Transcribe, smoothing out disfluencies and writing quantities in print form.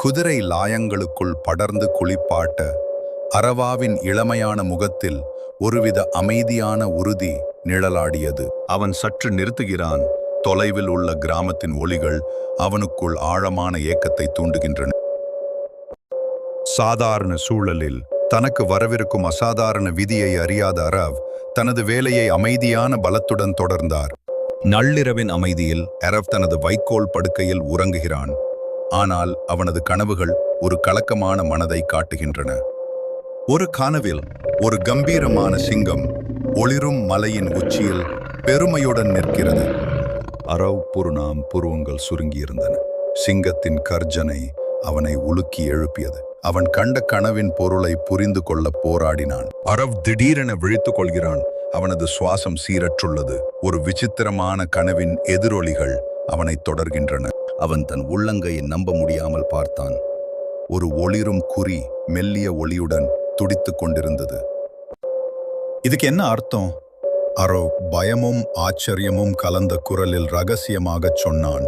குதிரை லாயங்களுக்குள் படர்ந்து குளிப்பாட்ட அரவாவின் இளமையான முகத்தில் ஒருவித அமைதியான உறுதி நிழலாடியது. அவன் சற்று நிறுத்துகிறான். தொலைவில் உள்ள கிராமத்தின் ஒலிகள் அவனுக்குள் ஆழமான ஏக்கத்தை தூண்டுகின்றன. சாதாரண சூழலில் தனக்கு வரவிருக்கும் அசாதாரண விதியை அறியாத அரவ் தனது வேலையை அமைதியான பலத்துடன் தொடர்ந்தார். நள்ளிரவின் அமைதியில் அரவ் தனது வைக்கோல் படுக்கையில் உறங்குகிறான். ஆனால் அவனது கனவுகள் ஒரு கலக்கமான மனதை காட்டுகின்றன. ஒரு கனவில் ஒரு கம்பீரமான சிங்கம் ஒளிரும் மலையின் உச்சியில் பெருமையுடன் நிற்கிறது. அரவ் புருவங்கள் சுருங்கியிருந்தன. சிங்கத்தின் கர்ஜனை அவனை உலுக்கி எழுப்பியது. அவன் கண்ட கனவின் பொருளை புரிந்து கொள்ள போராடினான். அரவ் திடீரென விழித்துக் கொள்கிறான். அவனது சுவாசம் சீரற்றுள்ளது. ஒரு விசித்திரமான கனவின் எதிரொலிகள் அவனை தொடர்கின்றன. அவன் தன் உள்ளங்கையை நம்ப முடியாமல் பார்த்தான். ஒரு ஒளிரும் குறி மெல்லிய ஒளியுடன் துடித்துக் கொண்டிருந்தது. இதுக்கு என்ன அர்த்தம்? அரவ் பயமும் ஆச்சரியமும் கலந்த குரலில் ரகசியமாகச் சொன்னான்.